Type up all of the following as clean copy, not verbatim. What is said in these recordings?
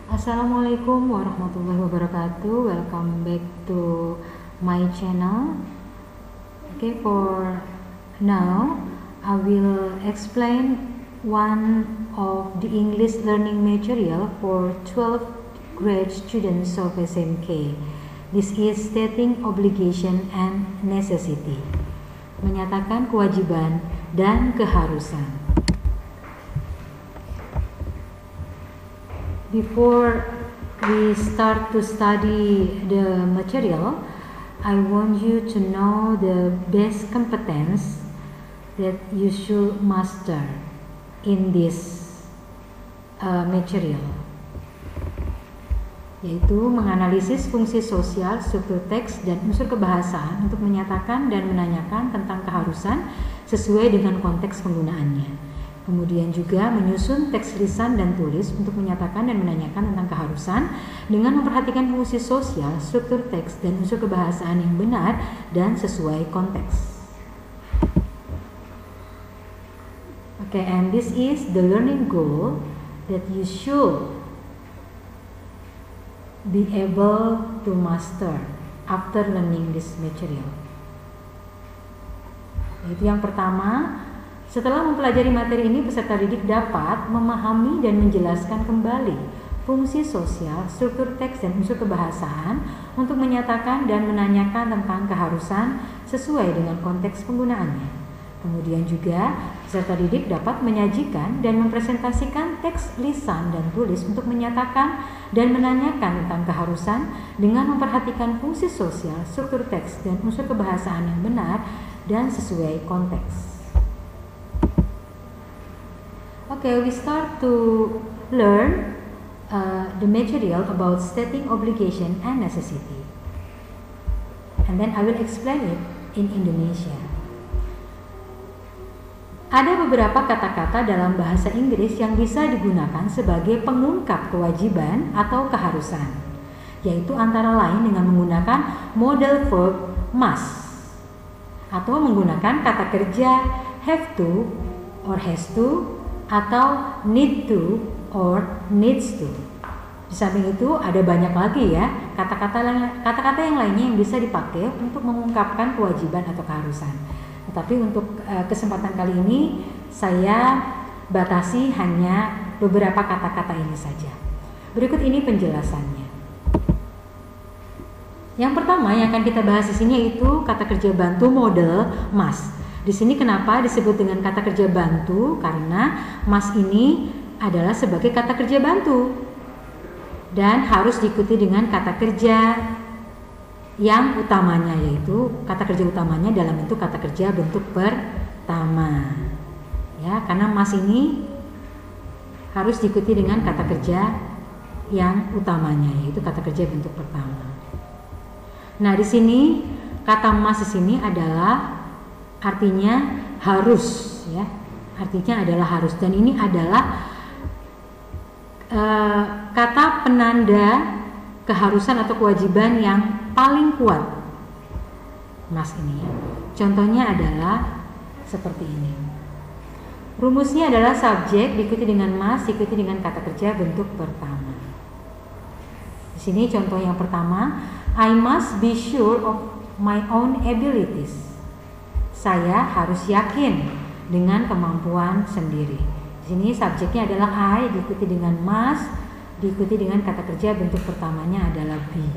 Assalamualaikum warahmatullahi wabarakatuh. Welcome back to my channel. Okay, for now I will explain one of the English learning material for 12th grade students of SMK. This is stating obligation and necessity. Menyatakan kewajiban dan keharusan. Before we start to study the material, I want you to know the base competence that you should master in this material, yaitu menganalisis fungsi sosial, struktur teks, dan unsur kebahasaan untuk menyatakan dan menanyakan tentang keharusan sesuai dengan konteks penggunaannya. Kemudian juga menyusun teks lisan dan tulis untuk menyatakan dan menanyakan tentang keharusan dengan memperhatikan fungsi sosial, struktur teks, dan unsur kebahasaan yang benar dan sesuai konteks. Okay, and this is the learning goal that you should be able to master after learning this material. Itu yang pertama. Setelah mempelajari materi ini, peserta didik dapat memahami dan menjelaskan kembali fungsi sosial, struktur teks, dan unsur kebahasaan untuk menyatakan dan menanyakan tentang keharusan sesuai dengan konteks penggunaannya. Kemudian juga, peserta didik dapat menyajikan dan mempresentasikan teks lisan dan tulis untuk menyatakan dan menanyakan tentang keharusan dengan memperhatikan fungsi sosial, struktur teks, dan unsur kebahasaan yang benar dan sesuai konteks. Okay, we start to learn the material about stating obligation and necessity, and then I will explain it in Indonesia. Ada beberapa kata-kata dalam bahasa Inggris yang bisa digunakan sebagai pengungkap kewajiban atau keharusan, yaitu antara lain dengan menggunakan modal verb must atau menggunakan kata kerja have to or has to atau need to or needs to. Di samping itu ada banyak lagi ya kata-kata yang lainnya yang bisa dipakai untuk mengungkapkan kewajiban atau keharusan. Tetapi untuk kesempatan kali ini saya batasi hanya beberapa kata-kata ini saja. Berikut ini penjelasannya. Yang pertama yang akan kita bahas di sini yaitu kata kerja bantu model must. Di sini kenapa disebut dengan kata kerja bantu? Karena must ini adalah sebagai kata kerja bantu dan harus diikuti dengan kata kerja yang utamanya, yaitu kata kerja utamanya dalam bentuk kata kerja bentuk pertama. Ya, karena must ini harus diikuti dengan kata kerja yang utamanya, yaitu kata kerja bentuk pertama. Nah, di sini kata must di sini adalah artinya harus, ya. Artinya adalah harus, dan ini adalah kata penanda keharusan atau kewajiban yang paling kuat mas ini ya. Contohnya adalah seperti ini. Rumusnya adalah subjek diikuti dengan must diikuti dengan kata kerja bentuk pertama. Di sini contoh yang pertama, I must be sure of my own abilities. Saya harus yakin dengan kemampuan sendiri. Di sini subjeknya adalah I diikuti dengan must diikuti dengan kata kerja bentuk pertamanya adalah be.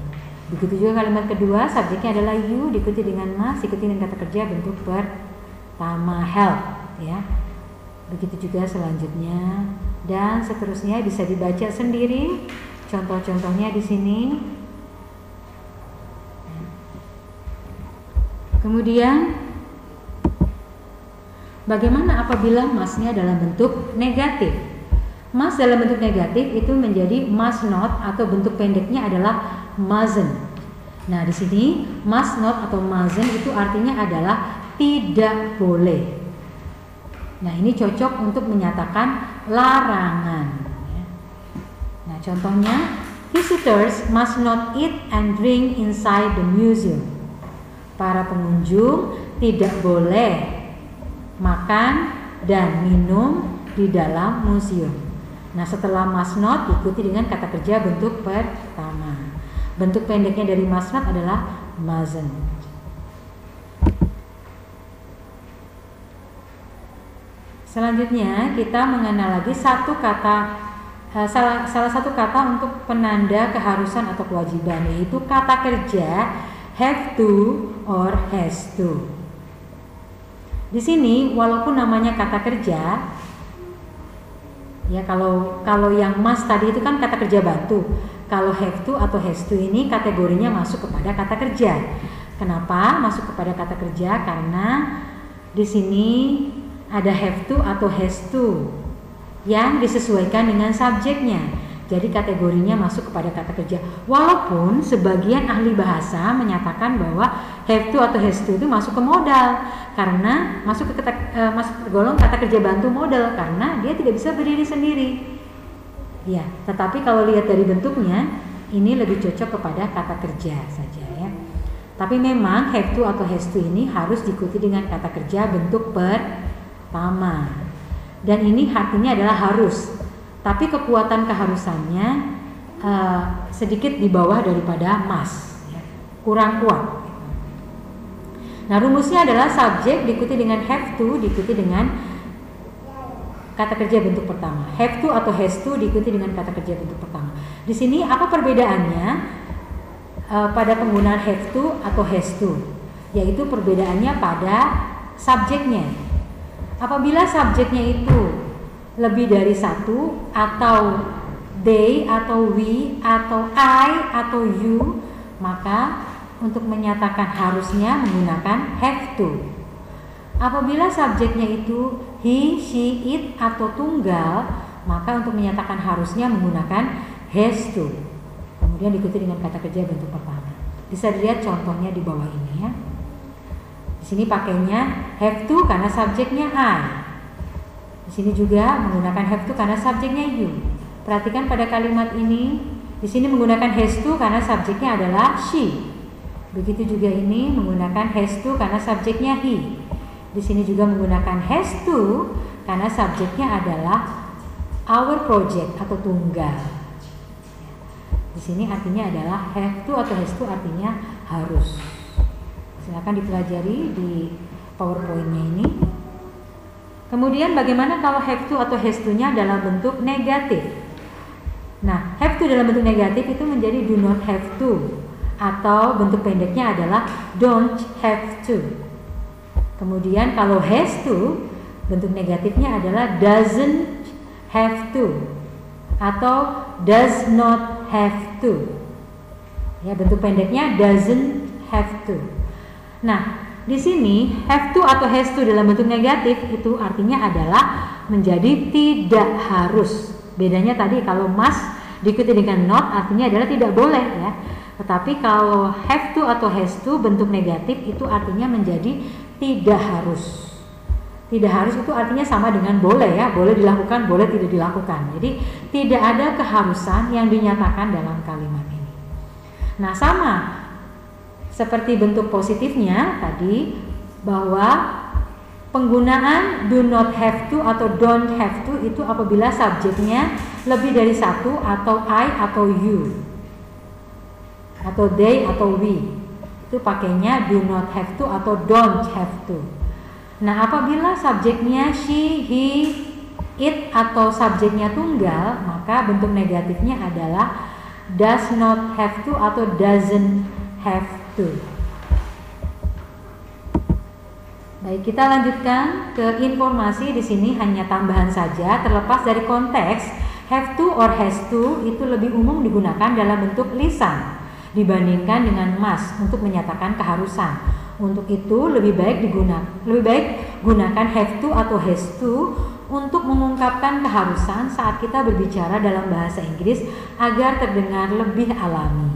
Begitu juga kalimat kedua, subjeknya adalah you diikuti dengan must diikuti dengan kata kerja bentuk pertama help, ya. Begitu juga selanjutnya dan seterusnya bisa dibaca sendiri. Contoh-contohnya di sini. Kemudian bagaimana apabila must-nya dalam bentuk negatif? Must dalam bentuk negatif itu menjadi must not atau bentuk pendeknya adalah mustn't. Nah, di sini must not atau mustn't itu artinya adalah tidak boleh. Nah, ini cocok untuk menyatakan larangan. Nah, contohnya visitors must not eat and drink inside the museum. Para pengunjung tidak boleh makan dan minum di dalam museum. Nah, setelah must not diikuti dengan kata kerja bentuk pertama. Bentuk pendeknya dari must not adalah mustn't. Selanjutnya kita mengenal lagi salah satu kata untuk penanda keharusan atau kewajiban, yaitu kata kerja have to or has to. Di sini walaupun namanya kata kerja, ya kalau yang must tadi itu kan kata kerja bantu. Kalau have to atau has to ini kategorinya masuk kepada kata kerja. Kenapa masuk kepada kata kerja? Karena di sini ada have to atau has to yang disesuaikan dengan subjeknya. Jadi kategorinya masuk kepada kata kerja. Walaupun sebagian ahli bahasa menyatakan bahwa have to atau has to itu masuk ke modal, karena masuk tergolong kata kerja bantu modal karena dia tidak bisa berdiri sendiri. Ya, tetapi kalau lihat dari bentuknya ini lebih cocok kepada kata kerja saja ya. Tapi memang have to atau has to ini harus diikuti dengan kata kerja bentuk pertama. Dan ini artinya adalah harus. Tapi kekuatan keharusannya sedikit di bawah daripada must, ya. Kurang kuat. Nah, rumusnya adalah subjek diikuti dengan have to diikuti dengan kata kerja bentuk pertama. Have to atau has to diikuti dengan kata kerja bentuk pertama. Di sini apa perbedaannya pada penggunaan have to atau has to? Yaitu perbedaannya pada subjeknya. Apabila subjeknya itu lebih dari satu, atau they, atau we, atau I, atau you, maka untuk menyatakan harusnya menggunakan have to. Apabila subjeknya itu he, she, it, atau tunggal, maka untuk menyatakan harusnya menggunakan has to. Kemudian diikuti dengan kata kerja bentuk pertama. Bisa dilihat contohnya di bawah ini ya. Di sini pakainya have to karena subjeknya I. Di sini juga menggunakan have to karena subjeknya you. Perhatikan pada kalimat ini, di sini menggunakan has to karena subjeknya adalah she. Begitu juga ini menggunakan has to karena subjeknya he. Di sini juga menggunakan has to karena subjeknya adalah our project atau tunggal. Di sini artinya adalah have to atau has to artinya harus. Silakan dipelajari di PowerPoint-nya ini. Kemudian bagaimana kalau have to atau has to-nya dalam bentuk negatif? Nah, have to dalam bentuk negatif itu menjadi do not have to, atau bentuk pendeknya adalah don't have to. Kemudian kalau has to, bentuk negatifnya adalah doesn't have to atau does not have to. Ya, bentuk pendeknya doesn't have to. Nah, di sini have to atau has to dalam bentuk negatif itu artinya adalah menjadi tidak harus. Bedanya tadi kalau must diikuti dengan not artinya adalah tidak boleh ya. Tetapi kalau have to atau has to bentuk negatif itu artinya menjadi tidak harus. Tidak harus itu artinya sama dengan boleh ya, boleh dilakukan, boleh tidak dilakukan. Jadi tidak ada keharusan yang dinyatakan dalam kalimat ini. Nah, sama seperti bentuk positifnya tadi, bahwa penggunaan do not have to atau don't have to itu apabila subjeknya lebih dari satu, atau I atau you, atau they atau we, itu pakainya do not have to atau don't have to. Nah, apabila subjeknya she, he, it atau subjeknya tunggal, maka bentuk negatifnya adalah does not have to atau doesn't have to. Baik, kita lanjutkan ke informasi. Di sini hanya tambahan saja, terlepas dari konteks. Have to or has to itu lebih umum digunakan dalam bentuk lisan dibandingkan dengan must untuk menyatakan keharusan. Untuk itu lebih baik gunakan have to atau has to untuk mengungkapkan keharusan saat kita berbicara dalam bahasa Inggris agar terdengar lebih alami.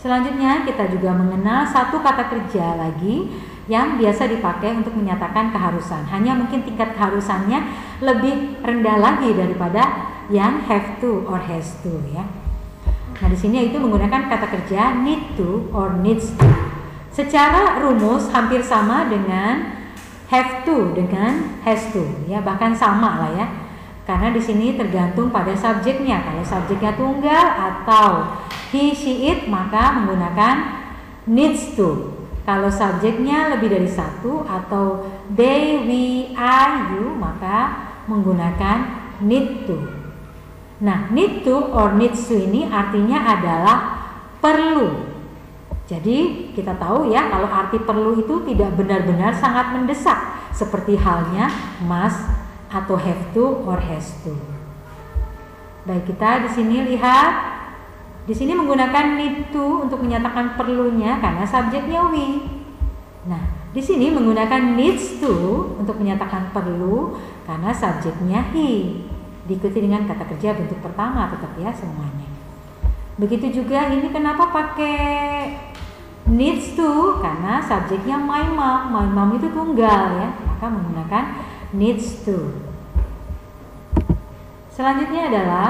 Selanjutnya kita juga mengenal satu kata kerja lagi yang biasa dipakai untuk menyatakan keharusan. Hanya mungkin tingkat keharusannya lebih rendah lagi daripada yang have to or has to ya. Nah, di sini itu menggunakan kata kerja need to or needs to. Secara rumus hampir sama dengan have to dengan has to ya, bahkan sama lah ya. Karena di sini tergantung pada subjeknya. Kalau subjeknya tunggal atau he, she, it, maka menggunakan needs to. Kalau subjeknya lebih dari satu atau they, we, I, you, maka menggunakan need to. Nah, need to or needs to ini artinya adalah perlu. Jadi kita tahu ya, kalau arti perlu itu tidak benar-benar sangat mendesak, seperti halnya must atau have to or has to. Baik, kita di sini lihat, di sini menggunakan need to untuk menyatakan perlunya karena subjeknya we. Nah, di sini menggunakan needs to untuk menyatakan perlu karena subjeknya he. Diikuti dengan kata kerja bentuk pertama tetap ya semuanya. Begitu juga ini kenapa pakai needs to, karena subjeknya my mom. My mom itu tunggal ya, maka menggunakan needs to. Selanjutnya adalah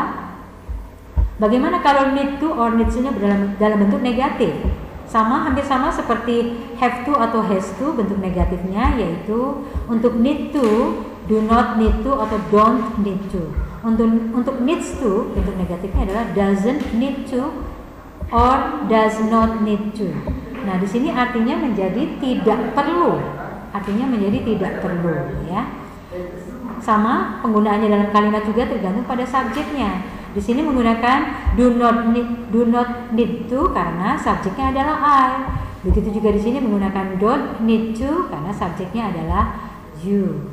bagaimana kalau need to or needs to-nya dalam bentuk negatif. Hampir sama seperti have to atau has to, bentuk negatifnya yaitu untuk need to, do not need to atau don't need to. Untuk needs to, bentuk negatifnya adalah doesn't need to or does not need to. Nah, di sini artinya menjadi tidak perlu. Artinya menjadi tidak perlu ya. Sama penggunaannya dalam kalimat juga tergantung pada subjeknya. Di sini menggunakan do not need to karena subjeknya adalah I. Begitu juga di sini menggunakan don't need to karena subjeknya adalah you.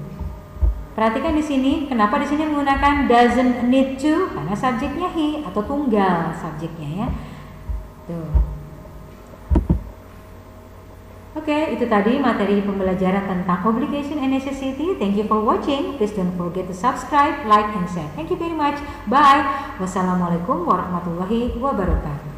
Perhatikan di sini, kenapa di sini menggunakan doesn't need to karena subjeknya he atau tunggal subjeknya ya. Tuh. Oke, itu tadi materi pembelajaran tentang obligation and necessity. Thank you for watching. Please don't forget to subscribe, like, and share. Thank you very much. Bye. Wassalamualaikum warahmatullahi wabarakatuh.